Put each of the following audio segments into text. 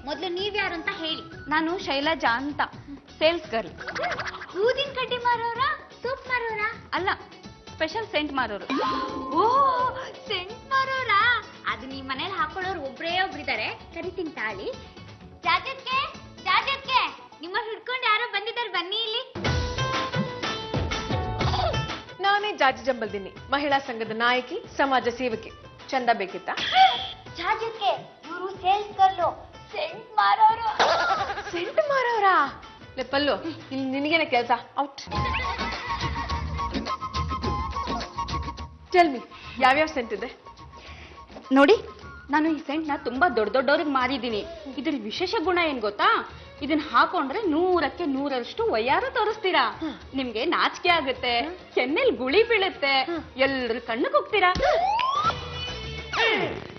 ಮೊದಲು ನೀವ್ಯಾರು ಅಂತ ಹೇಳಿ. ನಾನು ಶೈಲಜಾ ಅಂತ, ಸೇಲ್ಸ್ ಗರ್ಲ್. ಊದಿನ ಕಡ್ಡಿ ಮಾರೋರಾ, ಸೋಪ್ ಮಾರೋರಾ? ಅಲ್ಲ, ಸ್ಪೆಷಲ್ ಸೆಂಟ್ ಮಾರೋರು. ಓ, ಸೆಂಟ್ ಮಾರೋರಾ? ಅದು ನಿಮ್ಮ ಮನೇಲಿ ಹಾಕೊಳ್ಳೋರು ಒಬ್ರೇ ಒಬ್ರಿದ್ದಾರೆ, ಕರಿತೀನಿ ತಾಳಿ. ಜಾಜಕ್ಕೆ ಜಾಜಕ್ಕೆ ನಿಮ್ಮ ಹಿಡ್ಕೊಂಡು ಯಾರೋ ಬಂದಿದ್ದಾರೆ, ಬನ್ನಿ ಇಲ್ಲಿ. ನಾನೇ ಜಾಜಿ ಜಂಬಲ್ದಿನಿ, ಮಹಿಳಾ ಸಂಘದ ನಾಯಕಿ, ಸಮಾಜ ಸೇವಕಿ. ಚಂದ ಬೇಕಿತ್ತ? ಜಾಜಕ್ಕೆ ಇವರು ಸೇಲ್ಸ್ ಗರ್ಲು, ಸೆಂಟ್ ಮಾರೋರು. ಸೆಂಟ್ ಮಾರೋರಾ? ಲೇ ಪಲ್ಲು, ಇಲ್ಲಿ ನಿನಗೇನೆ ಕೆಲಸ? ಔಟ್. ಟೆಲ್ ಮಿ, ಯಾವ್ಯಾವ ಸೆಂಟ್ ಇದೆ ನೋಡಿ, ನಾನು ಈ ಸೆಂಟ್ ನ ತುಂಬಾ ದೊಡ್ಡ ದೊಡ್ಡವ್ರಿಗೆ ಮಾರಿದ್ದೀನಿ. ಇದ್ರ ವಿಶೇಷ ಗುಣ ಏನ್ ಗೊತ್ತಾ? ಇದನ್ನ ಹಾಕೊಂಡ್ರೆ 100ಕ್ಕೆ 100ರಷ್ಟು ವಯ್ಯಾರ ತೋರಿಸ್ತೀರಾ. ನಿಮ್ಗೆ ನಾಚಿಕೆ ಆಗುತ್ತೆ, ಕೆನ್ನೆಲ್ ಗುಳಿ ಬೀಳುತ್ತೆ, ಎಲ್ರ ಕಣ್ಣಕ್ಕೆ ಹೋಗ್ತೀರಾ.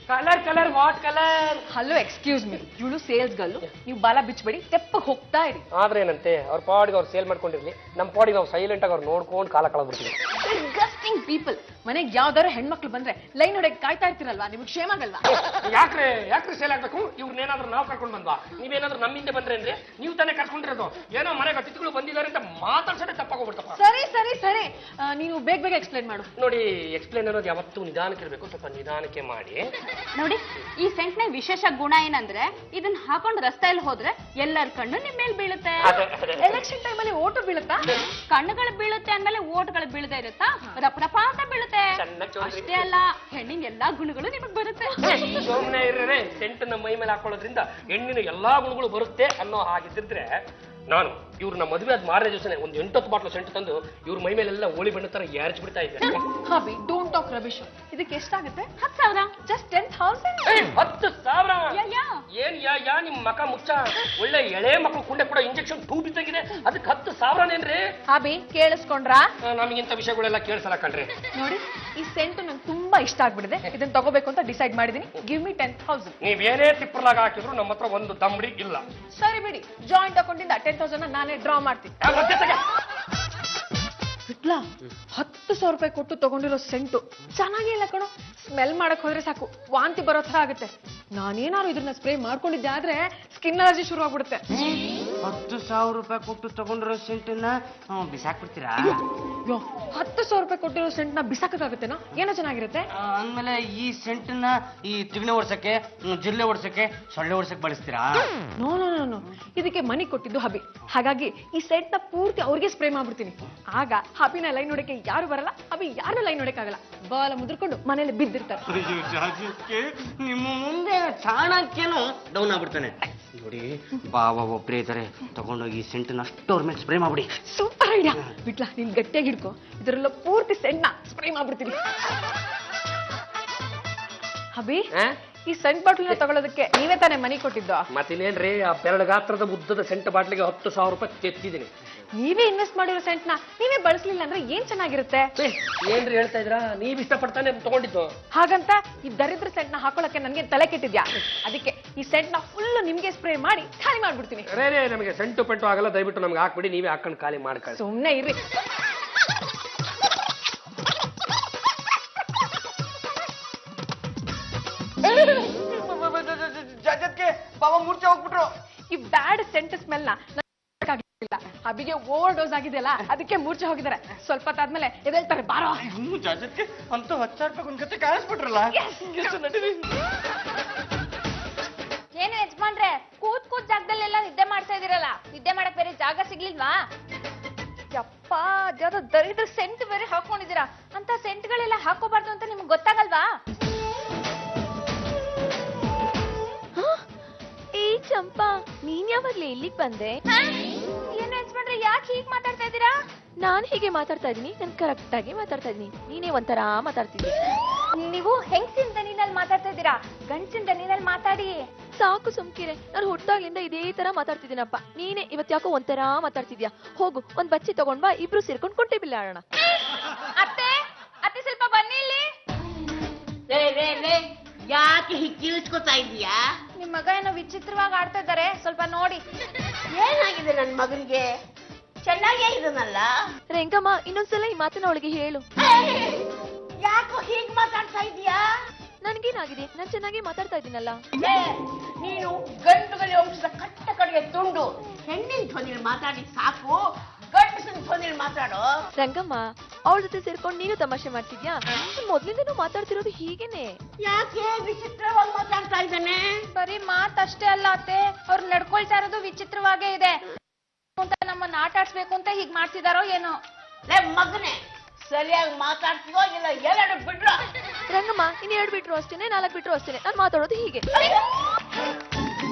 Colour colour what colour? Hello, excuse me, ಇವಳು ಸೇಲ್ಸ್ ಗಲ್ಲು, ನೀವು ಬಾಲ ಬಿಚ್ಚಬೇಡಿ, ತೆಪ್ಪಗೆ ಹೋಗ್ತಾ ಇರಿ. ಆದ್ರೆ ಏನಂತೆ, ಅವ್ರ ಪಾಡಿಗೆ ಅವ್ರು ಸೇಲ್ ಮಾಡ್ಕೊಂಡಿರ್ಲಿ, ನಮ್ಮ ಪಾಡಿಗೆ ನಾವು ಸೈಲೆಂಟ್ ಆಗಿ ಅವ್ರು ನೋಡ್ಕೊಂಡು ಕಾಲ ಕಳೆದ್ಬಿಡ್ತೀವಿ. Disgusting people. ಮನೆಗೆ ಯಾವ್ದಾದ್ರು ಹೆಣ್ಮಕ್ಳು ಬಂದ್ರೆ ಲೈನ್ ಹೊಡೆಗೆ ಕಾಯ್ತಾ ಇರ್ತಿರಲ್ವಾ, ನಿಮಗೆ ಕ್ಷೇಮ ಆಗಲ್ವಾ? ಯಾಕ್ರೆ ಸೇಲ್ ಆಗ್ಬೇಕು? ಇವ್ರನ್ನೇನಾದ್ರೂ ನಾವು ಕರ್ಕೊಂಡು ಬಂದ್ವಾ? ನೀವೇನಾದ್ರೂ ನಮ್ಮಿಂದ ಬಂದ್ರೆ ಅಂದ್ರೆ ನೀವು ತಾನೇ ಕರ್ಕೊಂಡಿರೋದು. ಏನೋ ಮನೆಗೆ ಅತಿಥಿಗಳು ಬಂದಿದ್ದಾರೆ ಅಂತ ಮಾತಾಡ್ಸೋದೇ ತಪ್ಪಾಗೋಗ್ಬಿಡ್ತಪ್ಪ. ಸರಿ ಸರಿ ಸರಿ, ನೀನು ಬೇಗ ಬೇಗ ಎಕ್ಸ್ಪ್ಲೈನ್ ಮಾಡು. ನೋಡಿ, ಎಕ್ಸ್ಪ್ಲೇನ್ ಅನ್ನೋದು ಯಾವತ್ತೂ ನಿಧಾನಕ್ಕೆ ಇರಬೇಕು, ಸ್ವಲ್ಪ ನಿಧಾನಕ್ಕೆ ಮಾಡಿ. ನೋಡಿ, ಈ ಸೆಂಟ್ ನ ವಿಶೇಷ ಗುಣ ಏನಂದ್ರೆ, ಇದನ್ನ ಹಾಕೊಂಡು ರಸ್ತೆಯಲ್ಲಿ ಹೋದ್ರೆ ಎಲ್ಲರ ಕಣ್ಣು ನಿಮ್ ಮೇಲೆ ಬೀಳುತ್ತೆ. ಎಲೆಕ್ಷನ್ ಟೈಮಲ್ಲಿ ಓಟು ಬೀಳುತ್ತಾ? ಕಣ್ಣುಗಳು ಬೀಳುತ್ತೆ ಅಂದ್ಮೇಲೆ ಓಟ್ಗಳು ಬೀಳದೆ ಇರುತ್ತಾ? ರಪ್ರಪ ಅಂತ ಬೀಳುತ್ತೆ. ಅಷ್ಟೇ ಅಲ್ಲ, ಹೆಣ್ಣಿನ ಎಲ್ಲಾ ಗುಣಗಳು ನಿಮಗ್ ಬರುತ್ತೆ. ಸುಮ್ಮನೆ ಇರ್ರೆ, ಸೆಂಟ್ ನಮ್ಮ ಮೈ ಮೇಲೆ ಹಾಕೊಳ್ಳೋದ್ರಿಂದ ಹೆಣ್ಣಿನ ಎಲ್ಲಾ ಗುಣಗಳು ಬರುತ್ತೆ ಅನ್ನೋ ಹಾಗಿದ್ರೆ, ನಾನು ಇವ್ರು ನಮ್ಮ ಮದುವೆ ಆದ ಮಾರನೇ ದಿವಸನೇ ಒಂದು 8-10 ಬಾಟ್ಲು ಸೆಂಟ್ ತಂದು ಇವ್ರ ಮೈ ಮೇಲೆಲ್ಲ ಹೋಳಿ ಬಣ್ಣ ತರ ಯಾರ್ಚ್ ಬಿಡ್ತಾ ಇದ್ದೆ. Hobby, don't talk rubbish. ಇದಕ್ಕೆ ಎಷ್ಟಾಗುತ್ತೆ? 10,000. ಜಸ್ಟ್ 10,000? 10,000? ಏನ್ ಯಾ ನಿಮ್ ಮಕ ಮುಚ್ಚ? ಒಳ್ಳೆ ಎಳೆ ಮಕ್ಕಳು ಕುಂಡೆ ಕೂಡ ಇಂಜೆಕ್ಷನ್ ಟೂಬ್ ಇದ್ದಾಗಿದೆ, ಅದಕ್ಕೆ 10,000ನೇನ್ರಿ? ಹಾಬಿ, ಕೇಳಿಸ್ಕೊಂಡ್ರಾ? ನಮಗಿಂತ ವಿಷಯಗಳೆಲ್ಲ ಕೇಳಿಸಲ್ಲ ಕಣ್ರಿ. ನೋಡಿ, ಈ ಸೆಂಟ್ ನಂಗೆ ತುಂಬಾ ಇಷ್ಟ ಆಗ್ಬಿಟ್ಟಿದೆ, ಇದನ್ನ ತಗೋಬೇಕು ಅಂತ ಡಿಸೈಡ್ ಮಾಡಿದೀನಿ. Give me 10,000. ನೀವೇನೇ ತಿಪ್ಪರ್ಲಾಗ ಹಾಕಿದ್ರು ನಮ್ಮ ಹತ್ರ ಒಂದು ದಮ್ಡಿ ಇಲ್ಲ. ಸರಿ ಬಿಡಿ, ಜಾಯಿಂಟ್ ಅಕೌಂಟಿಂದ 10,000 ನಾನೇ ಡ್ರಾ ಮಾಡ್ತೀನಿ. ಬಿಟ್ಲಾ, 10,000 ರೂಪಾಯಿ ಕೊಟ್ಟು ತಗೊಂಡಿರೋ ಸೆಂಟು ಚೆನ್ನಾಗೇ ಇಲ್ಲ ಕಣೋ. ಸ್ಮೆಲ್ ಮಾಡಕ್ ಹೋದ್ರೆ ಸಾಕು ವಾಂತಿ ಬರೋ ತರ ಆಗುತ್ತೆ. ನಾನೇನಾದ್ರು ಇದನ್ನ ಸ್ಪ್ರೇ ಮಾಡ್ಕೊಂಡಿದ್ದೆ ಆದ್ರೆ ಸ್ಕಿನ್ ಅಲರ್ಜಿ ಶುರು ಆಗ್ಬಿಡುತ್ತೆ. 10,000 ರೂಪಾಯಿ ಕೊಟ್ಟು ತಗೊಂಡಿರೋ ಸೆಂಟನ್ನ ಬಿಸಾಕ್ಬಿಡ್ತೀರಾ? 10,000 ರೂಪಾಯಿ ಕೊಟ್ಟಿರೋ ಸೆಂಟ್ ನ ಬಿಸಾಕಾಗತ್ತೇನೋ? ಏನೋ ಚೆನ್ನಾಗಿರುತ್ತೆ. ಅಂದ್ಮೇಲೆ ಈ ಸೆಂಟನ್ನ ಈ ತಿಗಣೆ ಓಡ್ಸಕ್ಕೆ, ಜಿಲ್ಲೆ ಓಡ್ಸಕ್ಕೆ, ಸೊಳ್ಳೆ ಓಡ್ಸಕ್ಕೆ ಬಳಸ್ತೀರಾ? ನೋ ನೋ ನೋ ನೋ, ಇದಕ್ಕೆ ಮನಿ ಕೊಟ್ಟಿದ್ದು ಹಬಿ. ಹಾಗಾಗಿ ಈ ಸೆಂಟ್ ನ ಪೂರ್ತಿ ಅವ್ರಿಗೆ ಸ್ಪ್ರೇ ಮಾಡ್ಬಿಡ್ತೀನಿ. ಆಗ ಹಬಿನ ಲೈನ್ ನೋಡಕ್ಕೆ ಯಾರು ಬರಲ್ಲ, ಹಬಿ ಯಾರು ಲೈನ್ ನೋಡಕ್ಕಾಗಲ್ಲ. ಬಾಲ ಮುದ್ರಕೊಂಡು ಮನೇಲಿ ಬಿದ್ದಿರ್ತಾರೆ. ನಿಮ್ಮ ಮುಂದೆ ಚಾಣಕ್ಯನು ಡೌನ್ ಆಗ್ಬಿಡ್ತಾನೆ. ನೋಡಿ, ಬಾವ ಒಬ್ಬರೇ ಇದ್ದಾರೆ, ತಗೊಂಡೋಗಿ ಈ ಸೆಂಟನ್ನ ಅಷ್ಟು ಅವ್ರ ಮೇಲೆ ಸ್ಪ್ರೇ ಮಾಡ್ಬಿಡಿ. Super idea. ಬಿಟ್ಲಾ, ನೀನ್ ಗಟ್ಟಿಯಾಗಿ ಹಿಡ್ಕೊ, ಇದರೆಲ್ಲ ಪೂರ್ತಿ ಸೆಂಟ್ ನ ಸ್ಪ್ರೇ ಮಾಡ್ಬಿಡ್ತೀನಿ. ಹಬಿ, ಈ ಸೆಂಟ್ ಬಾಟ್ಲಿನ ತಗೊಳ್ಳೋದಕ್ಕೆ ನೀವೇ ತಾನೇ ಮನಿ ಕೊಟ್ಟಿದ್ದು? ಮತ್ತಿನ್ನೇನ್ರಿ, ಆ ಬೆರಳು ಗಾತ್ರದ ಉದ್ದದ ಸೆಂಟ್ ಬಾಟ್ಲಿಗೆ 10,000 ರೂಪಾಯಿ ತೆತ್ತಿದ್ದೀನಿ. ನೀವೇ ಇನ್ವೆಸ್ಟ್ ಮಾಡಿರೋ ಸೆಂಟ್ ನ ನೀವೇ ಬಳಸಲಿಲ್ಲ ಅಂದ್ರೆ ಏನ್ ಚೆನ್ನಾಗಿರುತ್ತೆ? ಏನ್ರಿ ಹೇಳ್ತಾ ಇದ್ರಾ? ನೀವ್ ಇಷ್ಟಪಡ್ತಾನೆ ತಗೊಂಡಿದ್ದು. ಹಾಗಂತ ಈ ದರಿದ್ರ ಸೆಂಟ್ ನ ಹಾಕೊಳಕ್ಕೆ ನನ್ಗೆ ತಲೆ ಕೆಟ್ಟಿದ್ಯಾ? ಅದಕ್ಕೆ ಈ ಸೆಂಟ್ ನ ಫುಲ್ ನಿಮ್ಗೆ ಸ್ಪ್ರೇ ಮಾಡಿ ಖಾಲಿ ಮಾಡ್ಬಿಡ್ತೀನಿ. ರೇ, ನಮಗೆ ಸೆಂಟು ಪೆಂಟು ಆಗಲ್ಲ, ದಯವಿಟ್ಟು ನಮ್ಗೆ ಹಾಕ್ಬಿಡಿ, ನೀವೇ ಹಾಕೊಂಡು ಖಾಲಿ ಮಾಡ್ಕೊಳ್ಳಿ. ಸುಮ್ನೆ ಇರ್ರಿ. ಬಾಬಾ ಮೂರ್ಛೆ ಹೋಗ್ಬಿಟ್ರು. ಈ ಬ್ಯಾಡ್ ಸೆಂಟ್ ಸ್ಮೆಲ್ ನ ಹಬಿಗೆ ಓವರ್ ಡೋಸ್ ಆಗಿದೆಯಲ್ಲ, ಅದಕ್ಕೆ ಮೂರ್ಛೆ ಹೋಗಿದ್ದಾರೆ. ಸ್ವಲ್ಪ ಹೊತ್ತಾದ್ಮೇಲೆ ಎದ್ದೇಳ್ತಾರೆ. ಬಾರೋ ಜಾಜಕ್ಕೆ ಅಂತ 10,000 ರೂಪಾಯಿ ಒಂದ್ ಕತೆ ಕಾಣಿಸ್ಬಿಟ್ರಲ್ಲ. ಏನು ಯಜಮಾನ್ರೆ, ಕೂತ್ ಜಾಗದಲ್ಲೆಲ್ಲ ನಿದ್ದೆ ಮಾಡ್ತಾ ಇದೀರಲ್ಲ, ನಿದ್ದೆ ಮಾಡಕ್ ಬೇರೆ ಜಾಗ ಸಿಗ್ಲಿಲ್ವಾ? ಯಪ್ಪ, ಯಾವ್ದೋ ದರಿದ್ರ ಸೆಂಟ್ ಬೇರೆ ಹಾಕೊಂಡಿದ್ದೀರಾ. ಅಂತ ಸೆಂಟ್ಗಳೆಲ್ಲ ಹಾಕೋಬಾರ್ದು ಅಂತ ನಿಮ್ಗೆ ಗೊತ್ತಾಗಲ್ವಾ? ಏ ಚಂಪಾ, ನೀನ್ ಯಾವಾಗ್ಲೇ ಇಲ್ಲಿಗೆ ಬಂದೆ? ಏನು ಯಜಮಾನ್ರೆ, ಯಾಕೆ ಹೀಗ್ ಮಾತಾಡ್ತಾ ಇದ್ದೀರಾ? ನಾನ್ ಹೀಗೆ ಮಾತಾಡ್ತಾ ಇದೀನಿ, ನಾನು ಕರೆಕ್ಟ್ ಆಗಿ ಮಾತಾಡ್ತಾ ಇದೀನಿ. ನೀನೇ ಒಂಥರ ಮಾತಾಡ್ತಿದ್ದಿ. ನೀವು ಹೆಂಗಸಿನ ದನಿನಲ್ಲಿ ಮಾತಾಡ್ತಾ ಇದ್ದೀರಾ, ಗಂಡಸಿನ ದನಿನಲ್ಲಿ ಮಾತಾಡಿ. ಸಾಕು ಸುಮ್ಕಿರೆ, ನಾನು ಹುಟ್ಟಾಗ್ಲಿಂದ ಇದೇ ತರ ಮಾತಾಡ್ತಿದ್ದೀನಪ್ಪ. ನೀನೇ ಇವತ್ ಯಾಕೋ ಒಂಥರ ಮಾತಾಡ್ತಿದ್ಯಾ. ಹೋಗು, ಒಂದ್ ಬಚ್ಚಿ ತಗೊಂಡ್ ಬಾ, ಇಬ್ರು ಸೇರ್ಕೊಂಡ್ ಕುಂಟೆ ಬಿಲ್ಲೆ ಆಡೋಣ. ಅತ್ತೆ, ಅತ್ತೆ ಸ್ವಲ್ಪ ಬನ್ನಿ. ಯಾಕೆ ಹೀಗೆ ಕಿರಿಸ್ಕೊತಾ ಇದೀಯಾ? ನಿಮ್ ಮಗ ಏನೋ ವಿಚಿತ್ರವಾಗಿ ಆಡ್ತಾ ಇದ್ದಾರೆ, ಸ್ವಲ್ಪ ನೋಡಿ. ಏನಾಗಿದೆ ನನ್ ಮಗನಿಗೆ? ಚೆನ್ನಾಗೇ ಇದನ್ನಲ್ಲ. ರಂಗಮ್ಮ ಇನ್ನೊಂದ್ಸಲ ಈ ಮಾತನ್ನ ಅವಳಿಗೆ ಹೇಳು. ಯಾಕೋ ಹೀಗ್ ಮಾತಾಡ್ತಾ ಇದೀಯಾ? ನನ್ಗೇನಾಗಿದೆ? ನಾನ್ ಚೆನ್ನಾಗಿ ಮಾತಾಡ್ತಾ ಇದ್ದೀನಲ್ಲ. ನೀನು ಗಂಡುಗಲಿ ವಂಶದ ಕಟ್ಟ ಕಡೆಗೆ ತುಂಡು. ಹೆಣ್ಣಿನ ಧ್ವನಿಲಿ ಮಾತಾಡಿ ಸಾಕು, ಗಂಡಸಿನ ಧ್ವನಿಲಿ ಮಾತಾಡೋ. ರಂಗಮ್ಮ ಅವಳ ಜೊತೆ ಸೇರ್ಕೊಂಡು ನೀನು ತಮಾಷೆ ಮಾಡ್ತಿದ್ಯಾ? ಮೊದ್ಲಿಂದನೂ ಮಾತಾಡ್ತಿರೋದು ಹೀಗೇನೆ. ಯಾಕೆ ವಿಚಿತ್ರವಾಗಿ ಮಾತಾಡ್ತಾ ಇದ್ದಾನೆ? ಬರೀ ಮಾತಷ್ಟೇ ಅಲ್ಲ ಅತ್ತೆ, ಅವ್ರು ನಡ್ಕೊಳ್ತಾ ಇರೋದು ವಿಚಿತ್ರವಾಗೇ ಇದೆ ಅಂತ ನಮ್ಮನ್ನ ಆಟ ಆಡ್ಸ್ಬೇಕು ಅಂತ ಹೀಗ್ ಮಾಡ್ತಿದಾರೋ ಏನೋ. ಲೇ ಮಗನೇ, ಸರಿಯಾಗಿ ಮಾತಾಡ್ತೀವೋ ಇಲ್ಲ ಎರಡು ಬಿಡ್ರ? ರಂಗಮ್ಮ ಇನ್ 2 ಬಿಟ್ರು ಅಷ್ಟೇನೆ, 4 ಬಿಟ್ರು ಅಷ್ಟೇನೆ, ನಾನ್ ಮಾತಾಡೋದು ಹೀಗೆ.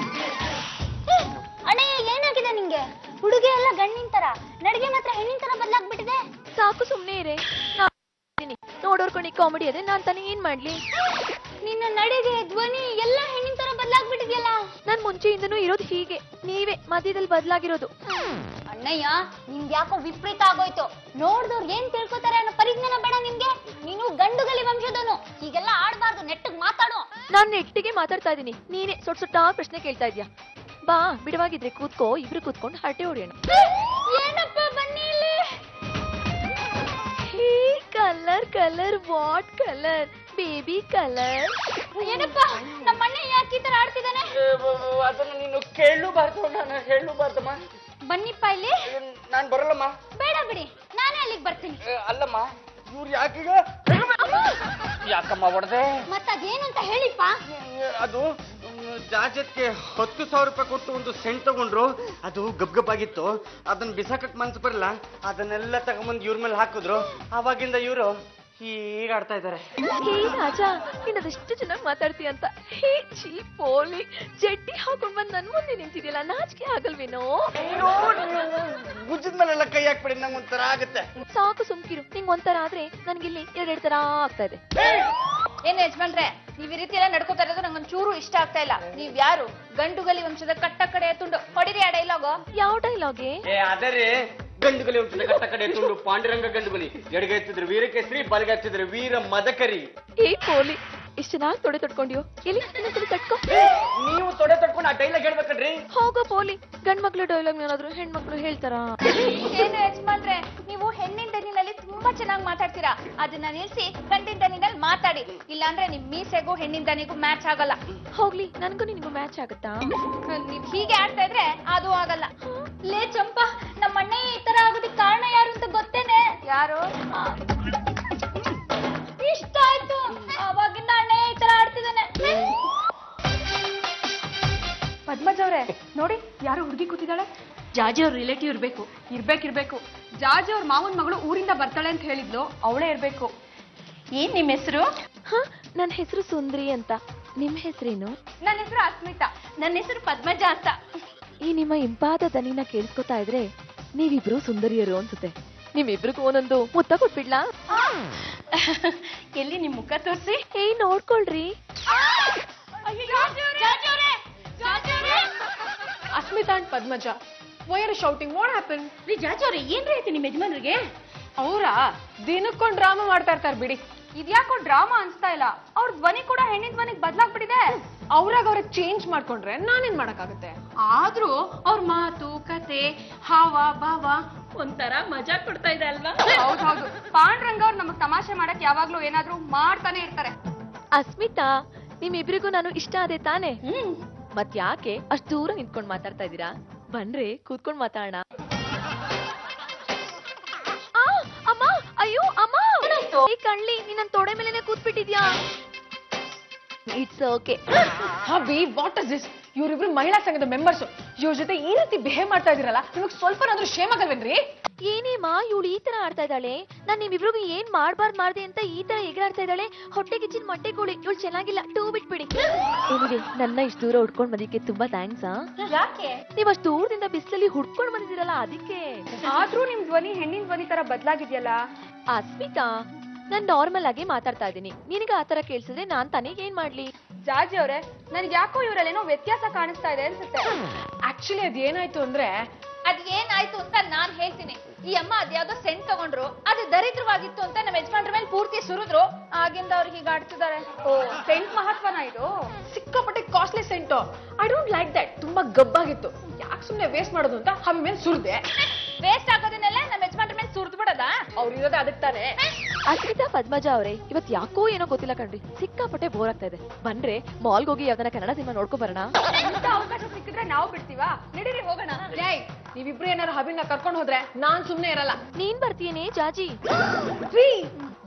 ಅಣ್ಣಯ್ಯ ಏನಾಗಿದೆ ನಿಂಗೆ? ಹುಡುಗಿ ಎಲ್ಲ ಗಂಡಿನ ತರ, ನಡಿಗೆ ಮಾತ್ರ ಹೆಣ್ಣಿನ ತರ ಬದಲಾಗ್ಬಿಟ್ಟಿದೆ. ಸಾಕು ಸುಮ್ನೆ ಇರೇ. ನೋಡೋರ್ ಕಣಿ ಕಾಮಿಡಿ ಅದೇ, ನಾನ್ ತಾನೇ ಏನ್ ಮಾಡ್ಲಿ? ನಿನ್ನ ನಡಿಗೆ ಧ್ವನಿ ಎಲ್ಲ ಹೆಣ್ಣಿನ ತರ ಬದಲಾಗ್ಬಿಟ್ಟಿದ್ಯಲ್ಲ. ನಾನ್ ಮುಂಚೆಯಿಂದನೂ ಇರೋದು ಹೀಗೆ, ನೀವೇ ಮಧ್ಯದಲ್ಲಿ ಬದಲಾಗಿರೋದು. ಅಣ್ಣಯ್ಯ ನಿಮ್ಗೆ ಯಾಕೋ ವಿಪರೀತ ಆಗೋಯ್ತು. ನೋಡ್ದವ್ರು ಏನ್ ತಿಳ್ಕೊತಾರೆ ಅನ್ನೋ ಪರಿಜ್ಞಾನ ಬೇಡ ನಿಮ್ಗೆ. ನೀನು ಗಂಡುಗಲಿ ವಂಶದವನು, ಹೀಗೆಲ್ಲ ಆಡ್ಬಾರ್ದು, ನೆಟ್ಟಗ್ ಮಾತಾಡು. ನಾನ್ ನೆಟ್ಟಿಗೆ ಮಾತಾಡ್ತಾ ಇದೀನಿ, ನೀನೇ ಸೊಟ್ಟ ಪ್ರಶ್ನೆ ಕೇಳ್ತಾ ಇದ್ಯಾ. ಬಾ ಬಿಡವಾಗಿದ್ರೆ ಕೂತ್ಕೋ, ಇಬ್ರು ಕೂತ್ಕೊಂಡು ಹರಟೆ ಹೊಡೆಯೋಣ. ಏನಪ್ಪ ಬನ್ನಿ ಇಲ್ಲಿ. Colour colour, what colour? Baby colour. ಏನಪ್ಪ ನಮ್ಮ ಅಣ್ಣ ಯಾಕೆ ಈ ತರ ಆಡ್ತಿದ್ದಾನೆ? ಅದನ್ನ ನೀನು ಕೇಳಲೂಬಾರ್ದು, ನಾನು ಹೇಳಲೂಬಾರ್ದಮ್ಮ. ಬನ್ನಿಪ್ಪ ಇಲ್ಲಿ. ನಾನ್ ಬರಲ್ಲಮ್ಮ. ಬೇಡ ಬಿಡಿ, ನಾನೇ ಅಲ್ಲಿಗೆ ಬರ್ತೀನಿ. ಅಲ್ಲಮ್ಮ, ಇವ್ರು ಯಾಕೀಗ? ಯಾಕಮ್ಮ ಹೊಡೆದೆ? ಮತ್ತದೇನಂತ ಹೇಳಿಪ್ಪ. ಅದು ಜಾಜತ್ಗೆ 10,000 ರೂಪಾಯಿ ಕೊಟ್ಟು ಒಂದು ಸೆಂಟ್ ತಗೊಂಡ್ರು. ಅದು ಗಬ್ಗಬ್ಬಾಗಿತ್ತು, ಅದನ್ನ ಬಿಸಾಕಕ್ ಮನ್ಸು ಬರಲ್ಲ, ಅದನ್ನೆಲ್ಲ ತಗೊಂಬಂದು ಇವ್ರ ಮೇಲೆ ಹಾಕಿದ್ರು. ಆವಾಗಿಂದ ಇವರು ಹೀಗೆ ಆಡ್ತಾ ಇದ್ದಾರೆ. ಹೇ ರಾಜಾ, ನೀನ್ ಅದೆಷ್ಟು ಚೆನ್ನಾಗಿ ಮಾತಾಡ್ತೀಯ ಅಂತ. ಹೇ ಚೀಪ್ ಪೋಲಿ, ಜಡ್ಡಿ ಹಾಕೊಂಡ್ ಬಂದ್ ನನ್ ಮುಂದೆ ನಿಂತಿದ್ಯಲ್ಲ, ನಾಚಿಕೆ ಆಗಲ್ವೇನೋ? ಗುಜ್ಜದ ಮೇಲೆಲ್ಲ ಕೈ ಹಾಕ್ಬಿಡಿ, ನಂಗೆ ಒಂಥರ ಆಗುತ್ತೆ. ಸಾಕು ಸುಮ್ಕಿರು, ನಿಂಗ್ ಒಂಥರ ಆದ್ರೆ ನನ್ಗಿಲ್ಲಿ 2 ತರ ಆಗ್ತಾ ಇದೆ. ಏನ್ ಯಜಮಾನ್ರೆ, ನೀವ್ ಈ ರೀತಿ ಎಲ್ಲ ನಡ್ಕೋತಾ ಇರೋದು ನಂಗೊಂದ್ ಚೂರು ಇಷ್ಟ ಆಗ್ತಾ ಇಲ್ಲ. ನೀವ್ ಯಾರು? ಗಂಡುಗಲಿ ವಂಶದ ಕಟ್ಟ ಕಡೆ ತುಂಡು. ಹೊಡಿರಿ ಆ ಡೈಲಾಗು. ಯಾವ ಡೈಲಾಗೆ? ಆದರೆ ಗಂಡುಗಲಿ ವಂಶದ ಕಟ್ಟ ಕಡೆ ತುಂಡು ಪಾಂಡುರಂಗ ಗಂಡುಗಲಿ. ಎಡಗೆ ಎತ್ತಿದ್ರು ವೀರಕೇಸರಿ, ಬಲಗೆ ಎತ್ತಿದ್ರು ವೀರ ಮದಕರಿ. ಏ ಪೋಲಿ, ಇಷ್ಟು ಚೆನ್ನಾಗಿ ತೊಡೆ ತೊಟ್ಕೊಂಡ್ಯೋ, ಎಲ್ಲಿ ಇನ್ನೊಂದ್ಸರಿ ತಟ್ಕೋ. ನೀವು ತೊಡೆ ತೊಡ್ಕೊಂಡು ಆ ಡೈಲಾಗ್ ಹೇಳ್ಬೇಕನ್ರಿ. ಹೋಗೋ ಪೋಲಿ, ಗಂಡ್ಮಕ್ಳು ಡೈಲಾಗ್ ಏನಾದ್ರು ಹೆಣ್ಮಕ್ಳು ಹೇಳ್ತಾರ? ಏನು ಯಜಮಾನ್ರೆ, ನೀವು ಹೆಣ್ಣಿನ ದನಿನಲ್ಲಿ ತುಂಬಾ ಚೆನ್ನಾಗಿ ಮಾತಾಡ್ತೀರಾ. ಅದನ್ನ ನಿಲ್ಸಿ ಗಂಡಿನ ದನಿನಲ್ಲಿ ಮಾತಾಡಿ, ಇಲ್ಲಾಂದ್ರೆ ನಿಮ್ ಮೀಸೆಗೂ ಹೆಣ್ಣಿನ ದನಿಗೂ ಮ್ಯಾಚ್ ಆಗಲ್ಲ. ಹೋಗ್ಲಿ, ನನ್ಗೂ ನಿನ್ಗೂ ಮ್ಯಾಚ್ ಆಗುತ್ತಾ? ನೀವ್ ಹೀಗೆ ಆಡ್ತಾ ಇದ್ರೆ ಅದು ಆಗಲ್ಲ. ಲೇ ಚಂಪಾ, ನಮ್ಮ ಅಣ್ಣ ಈ ತರ ಆಗೋದಕ್ಕೆ ಕಾರಣ ಯಾರು ಅಂತ ಗೊತ್ತೇನೆ? ಯಾರು? ಇಷ್ಟ ಆಯ್ತು, ಅವಾಗಿಂದ ಅಣ್ಣ ಈ ತರ ಆಡ್ತಿದ್ದಾನೆ. ಪದ್ಮಜ ಅವ್ರೆ ನೋಡಿ, ಯಾರೋ ಹುಡುಗಿ ಕೂತಿದ್ದಾಳೆ. ಜಾಜಿ ಅವ್ರ ರಿಲೇಟಿವ್ ಇರ್ಬೇಕು. ಜಾಜಿ ಅವ್ರ ಮಾವನ್ ಮಗಳು ಊರಿಂದ ಬರ್ತಾಳೆ ಅಂತ ಹೇಳಿದ್ಲು, ಅವಳೇ ಇರ್ಬೇಕು. ಏನ್ ನಿಮ್ ಹೆಸರು? ಹ, ನನ್ನ ಹೆಸರು ಸುಂದ್ರಿ ಅಂತ. ನಿಮ್ ಹೆಸರೇನು? ನನ್ನ ಹೆಸರು ಅಸ್ಮಿತಾ. ನನ್ನ ಹೆಸರು ಪದ್ಮಜ ಅಂತ. ಈ ನಿಮ್ಮ ಇಂಪಾದ ದನಿನ ಕೇಳಿಸ್ಕೊತಾ ಇದ್ರೆ ನೀವಿಬ್ರು ಸುಂದರಿಯರು ಅನ್ಸುತ್ತೆ. ನಿಮ್ಮಿಬ್ರಿಗೂ ಒಂದೊಂದು ಮುತ್ತ ಕೊಟ್ಬಿಡ್ಲಾ? ಎಲ್ಲಿ ನಿಮ್ ಮುಖ ತೋರ್ಸಿ. ಏಯ್ ನೋಡ್ಕೊಳ್ರಿ. Asmita and Padmaja, why are shouting? What happen? ರೀ ಜಾಜಿ ಅವ್ರೆ, ಏನ್ರಿ ಐತಿ ನಿಮ್ ಯಜಮಾನ್ರಿಗೆ? ಅವರ ದಿನಕ್ಕೊಂದು ಡ್ರಾಮಾ ಮಾಡ್ತಾ ಇರ್ತಾರೆ ಬಿಡಿ. ಇದ್ಯಾಕೋ ಡ್ರಾಮಾ ಅನ್ಸ್ತಾ ಇಲ್ಲ. ಅವ್ರ ಧ್ವನಿ ಕೂಡ ಹೆಣ್ಣಿನ ಧ್ವನಿಗೆ ಬದಲಾಗ್ಬಿಟ್ಟಿದೆ. ಅವ್ರಾಗ ಅವ್ರ ಚೇಂಜ್ ಮಾಡ್ಕೊಂಡ್ರೆ ನಾನೇನ್ ಮಾಡಕ್ಕಾಗುತ್ತೆ? ಆದ್ರೂ ಅವ್ರ ಮಾತು, ಕತೆ, ಹಾವ ಭಾವ ಒಂಥರ ಮಜಾ ಕೊಡ್ತಾ ಇದೆ ಅಲ್ವಾ? ಹೌದು. ಪಾಂಡ್ರಂಗ ಅವ್ರು ನಮಗ್ ತಮಾಷೆ ಮಾಡಕ್ ಯಾವಾಗ್ಲೂ ಏನಾದ್ರೂ ಮಾಡ್ತಾನೆ ಇರ್ತಾರೆ. ಅಸ್ಮಿತಾ, ನಿಮ್ಮಿಬ್ರಿಗೂ ನಾನು ಇಷ್ಟ ಅದೇ ತಾನೆ? ಮತ್ ಯಾಕೆ ಅಷ್ಟು ದೂರ ನಿಂತ್ಕೊಂಡ್ ಮಾತಾಡ್ತಾ ಇದ್ದೀರಾ? ಬನ್ರಿ ಕೂತ್ಕೊಂಡ್ ಮಾತಾಡೋಣ. ಅಮ್ಮ, ಅಯ್ಯೋ ಅಮ್ಮ, ಈ ಕಳ್ಳಿ ನೀನ್ ನನ್ ತೊಡೆ ಮೇಲೆನೆ ಕೂತ್ಬಿಟ್ಟಿದ್ಯಾ? It's okay. Hubby, what is this? ಇವರಿಬ್ರು ಮಹಿಳಾ ಸಂಘದ ಮೆಂಬರ್ಸ್. ಇವ್ರ ಜೊತೆ ಈ ರೀತಿ ಬಿಹೇವ್ ಮಾಡ್ತಾ ಇದೀರಲ್ಲ, ನಿಮಗ್ ಸ್ವಲ್ಪನಾದ್ರೂ ಶೇಮ್ ಆಗಲ್ವೇನ್ರಿ? ಏನೇಮಾ ಇವಳು ಈ ತರ ಆಡ್ತಾ ಇದ್ದಾಳೆ? ನಾನ್ ನಿಮ್ಮಿಬ್ರಿಗೂ ಏನ್ ಮಾಡ್ಬಾರ್ದು ಮಾಡ್ದೆ ಅಂತ ಈ ತರ ಎಗರಾಡ್ತಾ ಇದ್ದಾಳೆ. ಹೊಟ್ಟೆಗಿಚ್ಚಿನ ಮೊಟ್ಟೆಗೋಳಿ, ಇವಳು ಚೆನ್ನಾಗಿಲ್ಲ, ಟೂ ಬಿಟ್ಬಿಡಿ. ಏನಿದೆ, ನನ್ನ ಇಷ್ಟು ದೂರ ಹುಡ್ಕೊಂಡ್ ಬಂದಿಕ್ಕೆ ತುಂಬಾ ಥ್ಯಾಂಕ್ಸ್. ಯಾಕೆ? ನೀವ್ ಅಷ್ಟು ದೂರದಿಂದ ಬಿಸಿಲಲ್ಲಿ ಹುಡ್ಕೊಂಡ್ ಬಂದಿದ್ದೀರಲ್ಲ ಅದಕ್ಕೆ. ಆದ್ರೂ ನಿಮ್ ಧ್ವನಿ ಹೆಣ್ಣಿನ ಧ್ವನಿ ತರ ಬದಲಾಗಿದ್ಯಲ್ಲ. ಅಸ್ಮಿತಾ, ನಾನ್ ನಾರ್ಮಲ್ ಆಗಿ ಮಾತಾಡ್ತಾ ಇದ್ದೀನಿ. ನಿನಗ ಆತರ ಕೇಳಿಸಿದ್ರೆ ನಾನ್ ತಾನೇ ಏನ್ ಮಾಡ್ಲಿ? ಜಾಜಿ ಅವ್ರೆ, ನನ್ಗೆ ಯಾಕೋ ಇವರಲ್ಲೇನೋ ವ್ಯತ್ಯಾಸ ಕಾಣಿಸ್ತಾ ಇದೆ ಅನ್ಸುತ್ತೆ. ಆಕ್ಚುಲಿ ಅದೇನಾಯ್ತು ಅಂದ್ರೆ, ಅದ್ ಏನಾಯ್ತು ಅಂತ ನಾನ್ ಹೇಳ್ತೀನಿ. ಈ ಅಮ್ಮ ಅದ್ಯಾವ್ದೋ ಸೆಂಟ್ ತಗೊಂಡ್ರು ಅದು ದರಿದ್ರವಾಗಿತ್ತು ಅಂತ ನಮ್ಮ ಯಜಮಾನ್ರ ಮೇಲೆ ಪೂರ್ತಿ ಸುರಿದ್ರು. ಆಗಿಂದ ಅವ್ರಿಗೆ ಹೀಗೆ ಆಡ್ತಿದ್ದಾರೆ. ಓ ಸೆಂಟ್ ಮಹತ್ವನ ಇದು? ಸಿಕ್ಕಾಪಟ್ಟೆ costly scent. I don't like that. ತುಂಬಾ ಗಬ್ಬಾಗಿತ್ತು. ಯಾಕೆ ಸುಮ್ನೆ ವೇಸ್ಟ್ ಮಾಡೋದು ಅಂತ ಹಬಿ ಮೇಲೆ ಸುರಿದೆ. ವೇಸ್ಟ್ ಆಗೋದನ್ನೆಲ್ಲ ನಮ್ಮ ಯಜಮಾನ್ರ ಮೇಲೆ ಸುರಿದು ಬಿಡದ? ಅವ್ರು ಇರೋದೇ ಅದಕ್ಕೆ ತಾನೆ. ಅರ್ಪಿತಾ ಪದ್ಮಜಾ ಅವರೇ, ಇವತ್ ಯಾಕೋ ಏನೋ ಗೊತ್ತಿಲ್ಲ ಕಣ್ರಿ, ಸಿಕ್ಕಾಪಟ್ಟೆ ಬೋರ್ ಆಗ್ತಾ ಇದೆ. ಬನ್ರೆ ಮಾಲ್ಗೆ ಹೋಗಿ ಯಾವ್ದನ್ನ ಕನ್ನಡ ಸಿನಿಮಾ ನೋಡ್ಕೊ ಬರೋಣ. ಇಂಥ ಅವಕಾಶ ಸಿಕ್ಕಿದ್ರೆ ನಾವು ಬಿಡ್ತೀವಾ? ನಡೀರಿ ಹೋಗೋಣ. ಜೈ, ನೀವಿಬ್ರು ಏನಾರು ಹಬಿನ ಕರ್ಕೊಂಡು ಹೋದ್ರೆ ನಾನ್ ಸುಮ್ನೆ ಇರಲ್ಲ. ನೀನ್ ಬರ್ತೀನಿ ಜಾಜಿ? ರೀ,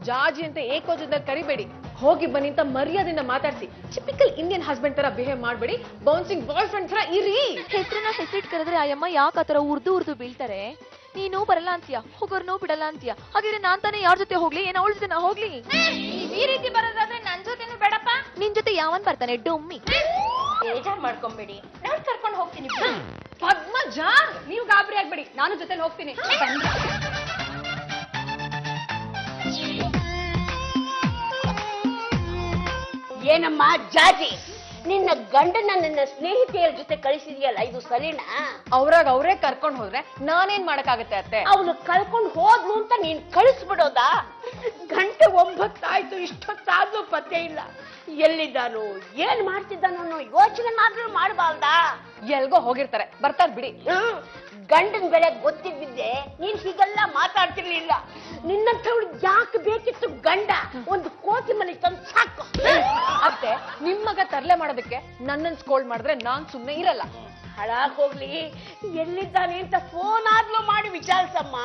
ಜಾಜಿ ಅಂತ ಏಕೋಜದಲ್ಲಿ ಕರಿಬೇಡಿ. ಹೋಗಿ ಬನ್ನಿ ಅಂತ ಮರ್ಯಾದಿಂದ ಮಾತಾಡ್ಸಿ. ಟಿಪಿಕಲ್ ಇಂಡಿಯನ್ ಹಸ್ಬೆಂಡ್ ತರ ಬಿಹೇವ್ ಮಾಡ್ಬೇಡಿ. ಬೌನ್ಸಿಂಗ್ ಬಾಯ್ ಫ್ರೆಂಡ್ ತರ ಇರಿ. ಹೆಸರನ್ನ ಹೆಸರಿಟ್ ಕರೆದ್ರೆ ಆಯಮ್ಮ ಯಾಕೆ ಆತರ ಉರ್ದು ಬೀಳ್ತಾರೆ? ನೀನು ಬರಲ್ಲ ಅಂತೀಯ, ಹೋಗೋರ್ನೂ ಬಿಡಲ್ಲ ಅಂತೀಯ. ಹಾಗಿದ್ರೆ ನಾನ್ ತಾನೇ ಯಾರ ಜೊತೆ ಹೋಗ್ಲಿ? ಏನ್ ಅವಳ ಜೊತೆ ನಾ ಹೋಗ್ಲಿ? ಈ ರೀತಿ ಬರೋದಾದ್ರೆ ನನ್ ಜೊತೆನೂ ಬೇಡಪ್ಪ. ನಿನ್ ಜೊತೆ ಯಾವನ್ ಬರ್ತಾನೆ ಡೊಮ್ಮಿ? ಬೇಜಾರ್ ಮಾಡ್ಕೊಂಬೇಡಿ, ನಾನ್ ಕರ್ಕೊಂಡು ಹೋಗ್ತೀನಿ. ಪದ್ಮಜಾ, ನೀವು ಗಾಬರಿ ಆಗ್ಬೇಡಿ, ನಾನು ಜೊತೆಲಿ ಹೋಗ್ತೀನಿ. ಏನಮ್ಮ ಜಾಜಿ, ನಿನ್ನ ಗಂಡನ ನನ್ನ ಸ್ನೇಹಿತೆಯರ ಜೊತೆ ಕಳಿಸಿದ್ಯಲ್ಲ, ಇದು ಸರಿನಾ? ಅವ್ರಾಗ ಅವರೇ ಕರ್ಕೊಂಡು ಹೋದ್ರೆ ನಾನೇನ್ ಮಾಡಕ್ಕಾಗತ್ತೆ ಅತ್ತೆ? ಅವಳು ಕಳ್ಕೊಂಡು ಹೋದ್ಲು ಅಂತ ನೀನ್ ಕಳಿಸ್ಬಿಡೋದಾ? ಗಂಟೆ 9 ಆಯ್ತು, ಇಷ್ಟೊತ್ತಾದ್ರೂ ಪತ್ತೆ ಇಲ್ಲ. ಎಲ್ಲಿದ್ದಾನು, ಏನ್ ಮಾಡ್ತಿದ್ದಾನೋ ಅನ್ನೋ ಯೋಚನೆ ಮಾತ್ರ ಮಾಡಬಾರ್ದಾ? ಎಲ್ಗೋ ಹೋಗಿರ್ತಾರೆ, ಬರ್ತಾರ ಬಿಡಿ. ಗಂಡನ ಬೆಲೆ ಗೊತ್ತಿದ್ದಿದ್ದೆ ನೀನ್ ಹೀಗೆಲ್ಲ ಮಾತಾಡ್ತಿರ್ಲಿಲ್ಲ. ನಿನ್ನಂಥವ್ಳು ಯಾಕೆ ಬೇಕಿತ್ತು ಗಂಡ? ಒಂದು ಕೋತಿ ಮನೆ ತಂದು ಸಾಕು. ಅತ್ತೆ, ನಿಮ್ ಮಗ ತರ್ಲೆ ಮಾಡೋದಕ್ಕೆ ನನ್ನನ್ ಸ್ಕೋಲ್ಡ್ ಮಾಡಿದ್ರೆ ನಾನ್ ಸುಮ್ನೆ ಇರಲ್ಲ. ಹಾಳಾಗ್ ಹೋಗ್ಲಿ, ಎಲ್ಲಿದ್ದಾನೆ ಅಂತ ಫೋನ್ ಆದ್ರೂ ಮಾಡಿ ವಿಚಾರಿಸಮ್ಮ.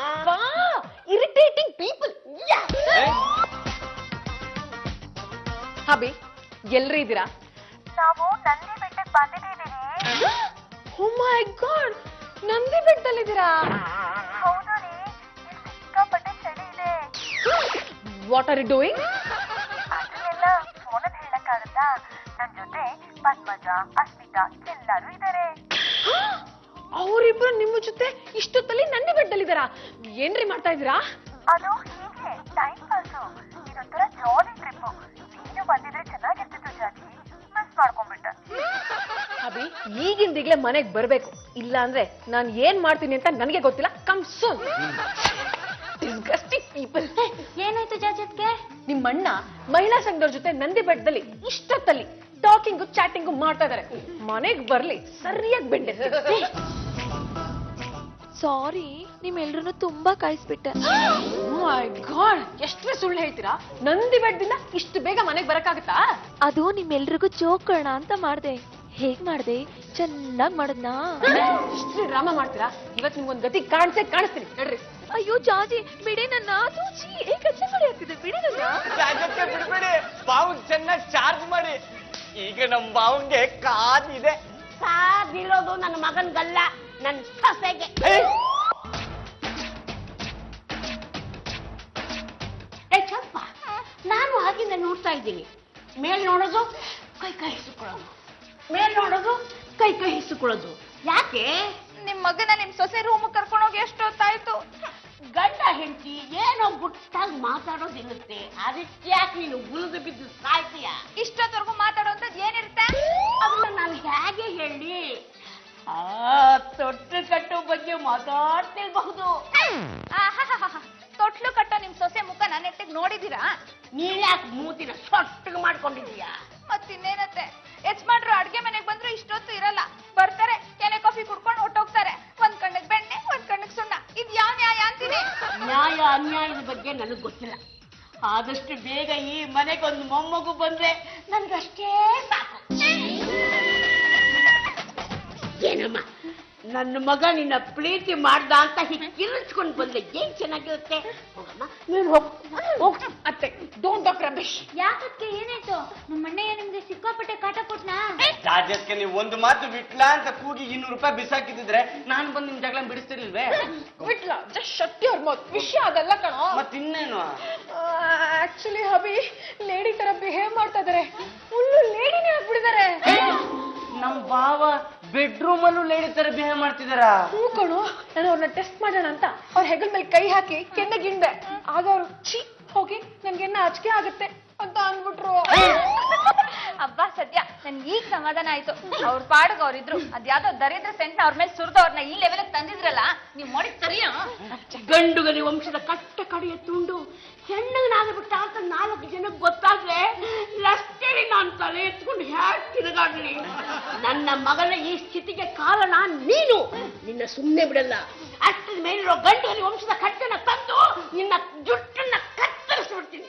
Irritating people. ಹಬಿ, ಎಲ್ರಿ ಇದ್ದೀರಾ? ನಾವು ನಂದಿ ಬೆಟ್ಟಕ್ಕೆ ಬಂದಿದ್ದೀವಿ. ಓ ಮೈ ಗಾಡ್, ನಂದಿ ಬೆಟ್ಟದಲ್ಲಿದ್ದೀರಾ? ಹೌದು ರೀ, ಸಿಕ್ಕಾಪಟ್ಟೆ ಚಳಿ ಇದೆ. What are you doing? ಅದನ್ನೆಲ್ಲ ಫೋನಲ್ಲಿ ಹೇಳಕ್ಕಾಗತ್ತಾ? ನನ್ ಜೊತೆ ಪದ್ಮಜಾ, ಅರ್ಪಿತಾ ಎಲ್ಲರೂ ಇದ್ದಾರೆ. ಅವರಿಬ್ರು ನಿಮ್ಮ ಜೊತೆ ಇಷ್ಟೊತ್ತಲ್ಲಿ ನಂದಿ ಬೆಟ್ಟದಲ್ಲಿದ್ದಾರಾ? ಏನ್ರಿ ಮಾಡ್ತಾ ಇದ್ದೀರಾ? ಅದು ಹೀಗೆ ಟೈಮ್ ಪಾಸು. ಇದೊಂಥರ ಜಾಲಿ ಟ್ರಿಪ್. ನೀನು ಬಂದಿದ್ರೆ ಚೆನ್ನಾಗಿರ್ತಿತ್ತು ಜಾಜಿ, ಮಿಸ್ ಮಾಡ್ಕೊಂಡ್ಬಿಟ್ಟೆ. ಅಭಿ, ಈಗಿಂದೀಗ್ಲೇ ಮನೆಗ್ ಬರ್ಬೇಕು, ಇಲ್ಲ ಅಂದ್ರೆ ನಾನ್ ಏನ್ ಮಾಡ್ತೀನಿ ಅಂತ ನನಗೆ ಗೊತ್ತಿಲ್ಲ. Come soon. Disgusting people. ಏನಾಯ್ತು ಜಾಜತ್ಗೆ? ನಿಮ್ಮ ಅಣ್ಣ ಮಹಿಳಾ ಸಂಘದವ್ರ ಜೊತೆ ನಂದಿ ಬೆಟ್ಟದಲ್ಲಿ ಇಷ್ಟೊತ್ತಲ್ಲಿ ಟಾಕಿಂಗು ಚಾಟಿಂಗು ಮಾಡ್ತಾ ಇದಾರೆ. ಮನೆಗ್ ಬರ್ಲಿ, ಸರಿಯಾಗಿ ಬೆಂಡೆ. ಸಾರಿ, ನಿಮ್ಮೆಲ್ರೂ ತುಂಬಾ ಕಾಯಿಸ್ಬಿಟ್ಟೆ. ಮೈ ಗಾಡ್, ಎಷ್ಟೇ ಸುಳ್ಳು ಹೇಳ್ತೀರಾ? ನಂದಿ ಬೆಟ್ಟದಿಂದ ಇಷ್ಟು ಬೇಗ ಮನೆಗ್ ಬರಕ್ಕಾಗತ್ತಾ? ಅದು ನಿಮ್ಮೆಲ್ರಿಗೂ ಜೋಕಣ ಅಂತ ಮಾಡ್ದೆ. ಹೇಗ್ ಮಾಡ್ದೆ? ಚೆನ್ನಾಗ್ ಮಾಡದ್ನಾ? ಇಷ್ಟು ಡ್ರಾಮಾ ಮಾಡ್ತೀರಾ? ಇವತ್ ನಿಮ್ಗೊಂದ್ ಗತಿ ಕಾಣಿಸ್ತೀನಿ. ನಡ್ರಿ. ಅಯ್ಯೋ ಜಾಜಿ, ಬಿಡಿ ನನ್ನ. ತೂಚಿ ಕಚ್ಚಮಡಿ ಆಗ್ತಿದೆ, ಬಿಡಿ ನನ್ನ. ಜಾಜಕ್ಕೆ ಬಿಡ್ಬೇಡಿ, ಬಾವುಗ್ ಚೆನ್ನಾಗಿ ಚಾರ್ಜ್ ಮಾಡಿ. ಈಗ ನಮ್ ಬಾವಂಗೆ ಕಾದಿದೆ. ಸಾದಿರೋದು ನನ್ನ ಮಗನ್ಗಲ್ಲ, ನನ್ನ ಸೊಸೆಗೆ. ಚಪ್ಪ, ನಾನು ಆಗಿಂದ ನೋಡ್ತಾ ಇದ್ದೀನಿ. ಮೇಲ್ ನೋಡೋದು, ಕೈ ಹಿಸುಕೊಳ್ಳೋದು, ಮೇಲ್ ನೋಡೋದು, ಕೈ ಹಿಸುಕೊಳ್ಳೋದು. ಯಾಕೆ? ನಿಮ್ ಮಗನ ನಿಮ್ ಸೊಸೆ ರೂಮ್ ಕರ್ಕೊಂಡೋಗಿ ಎಷ್ಟೊತ್ತಾಯ್ತು? ಗಂಡ ಹೆಂಡತಿ ಏನೋ ಗುಟ್ಟಾಗಿ ಮಾತಾಡೋದಿರುತ್ತೆ, ಅದಕ್ಕೆ ಯಾಕೆ ನೀನು ಉಳಿದು ಬಿದ್ದು ಸಾಯ್ತೀಯ? ಇಷ್ಟೊತ್ತವರೆಗೂ ಮಾತಾಡೋಂಥದ್ದು ಏನಿರುತ್ತೆ? ಅದನ್ನ ನಾನು ಹೇಗೆ ಹೇಳಿ? ತೊಟ್ಟು ಕಟ್ಟೋ ಬಗ್ಗೆ ಮಾತಾಡ್ತಿರ್ಬಹುದು. ತೊಟ್ಲು ಕಟ್ಟೋ ನಿಮ್ ಸೊಸೆ ಮುಖ ನನ್ನ ನೆಟ್ಟಿಗೆ ನೋಡಿದೀರಾ? ನೀನ್ ಯಾಕೆ ಮೂತಿನ ಸೊಟ್ಟಿಗೆ ಮಾಡ್ಕೊಂಡಿದೀಯಾ? ಮತ್ತಿನ್ನೇನತ್ತೆ, ಯಜಮಾನ್ರು ಅಡ್ಗೆ ಮನೆಗ್ ಬಂದ್ರು ಇಷ್ಟೊತ್ತು ಇರಲ್ಲ. ಬರ್ತಾರೆ, ಕೆನೆ ಕಾಫಿ ಕುಡ್ಕೊಂಡು ಹೊಟ್ಟೋಗ್ತಾರೆ. ಒಂದ್ ಕಣ್ಣಿಗೆ ಬೆಣ್ಣೆ, ಒಂದ್ ಕಣ್ಣಿಗೆ ಸುಣ್ಣ. ಇದ್ ಯಾವ ನ್ಯಾಯ ಅಂತೀನಿ? ನ್ಯಾಯ ಅನ್ಯಾಯದ ಬಗ್ಗೆ ನನಗ್ ಗೊತ್ತಿಲ್ಲ. ಆದಷ್ಟು ಬೇಗ ಈ ಮನೆಗೊಂದು ಮೊಮ್ಮಗು ಬಂದ್ರೆ ನನ್ಗಷ್ಟೇ ಸಾಕು. ಏನಮ್ಮ, ನನ್ನ ಮಗ ನಿನ್ನ ಪ್ರೀತಿ ಮಾಡ್ದ ಅಂತ ಹೀಗೆ ಕಿರಿಸ್ಕೊಂಡು ಬಂದ್ರೆ ಏನ್ ಚೆನ್ನಾಗಿರುತ್ತೆ. ಹೋಗಮ್ಮ, ನೀನು ಹೋಗ್. ಅತ್ತೆ, ಡೋಂಟ್ ಟಾಕ್ ರಮೇಶ್. ಯಾಕಕ್ಕೆ ಏನಾಯ್ತು? ನಮ್ಮ ಅಣ್ಣಯ್ಯ ನಿಮ್ಗೆ ಸಿಕ್ಕಾಪಟ್ಟೆ ಕಾಟ ಕೊಟ್ನಾ? ಜಾಜಕ್ಕೆ ನೀವು ಒಂದು ಮಾತು ಬಿಟ್ಲಾ ಅಂತ ಕೂಗಿ 200 ರೂಪಾಯಿ ಬಿಸಾಕಿದ್ರೆ ನಾನು ಬಂದು ನಿಮ್ ಜಗಳ ಬಿಡಿಸ್ತಿರ್ಲಿಲ್ವೇ? ಬಿಟ್ಲ, ಜಸ್ಟ್ ಶಟ್ ಯುವರ್ ಮೌತ್. ವಿಷಯ ಅದಲ್ಲ ಕಣೋ. ಮತ್ತಿನ್ನೇನು? ಆಕ್ಚುಲಿ ಹಬಿ ಲೇಡಿ ತರ ಬಿಹೇವ್ ಮಾಡ್ತಾ ಇದಾರೆ. ಫುಲ್ಲು ಲೇಡಿನೇ ಆಗ್ಬಿಡಿದಾರೆ. ನಮ್ ಬಾವ ಬೆಡ್ರೂಮ್ ಅಲ್ಲೂ ಲೇಡಿ ತರ ಬಿಹೇವ್ ಮಾಡ್ತಿದಾರ. ಹೂ ಕಣೋ, ನಾನು ಅವ್ರನ್ನ ಟೆಸ್ಟ್ ಮಾಡೋಣ ಅಂತ ಅವ್ರ ಹೆಗಲ್ ಮೇಲೆ ಕೈ ಹಾಕಿ ಕೆನ್ನೆಗಿಂಡೆ. ಆಗ ಅವ್ರು ಛೀ ಹೋಗಿ ನನ್ಗೆ ನಾಚಿಕೆ ಆಗುತ್ತೆ, ಅಂತ ಅಂದ್ಬಿಟ್ರು. ಅಬ್ಬಾ ಸದ್ಯ ನನ್ಗೆ ಈಗ ಸಮಾಧಾನ ಆಯ್ತು. ಅವ್ರ ಪಾಡಿಗೆ ಅವ್ರಿದ್ರು ಅದ್ಯಾವ್ದೋ ದರಿದ್ರ ಸೆಂಟ್ ಅವ್ರ ಮೇಲೆ ಸುರಿದವ್ರನ್ನ ಈ ಲೆವೆಲ್ ತಂದಿದ್ರಲ್ಲ ನೀವ್ ಮಾಡಿ ಸರಿಯಾ? ಗಂಡುಗಲಿ ವಂಶದ ಕಟ್ಟ ಕಡೆಯ ತುಂಡು ಹೆಣ್ಣನಾಗ್ಬಿಟ್ಟ ಅಂತ 4 ಜನಕ್ಕೆ ಗೊತ್ತಾದ್ರೆ ರಸ್ತೆಯಲ್ಲಿ ನಾನು ತಲೆ ಎತ್ಕೊಂಡು ಹ್ಯಾಕ್ ತಿರುಗಾಡ್ಲಿ? ನನ್ನ ಮಗನ ಈ ಸ್ಥಿತಿಗೆ ಕಾರಣ ನೀನು. ನಿನ್ನ ಸುಮ್ಮನೆ ಬಿಡಲ್ಲ. ಅಷ್ಟದ ಮೇಲಿರೋ ಗಂಡುಗಲಿ ವಂಶದ ಕಟ್ಟನ್ನ ತಂದು ನಿನ್ನ ಜುಟ್ಟನ್ನ ಕತ್ತರಿಸ್ಬಿಡ್ತೀನಿ.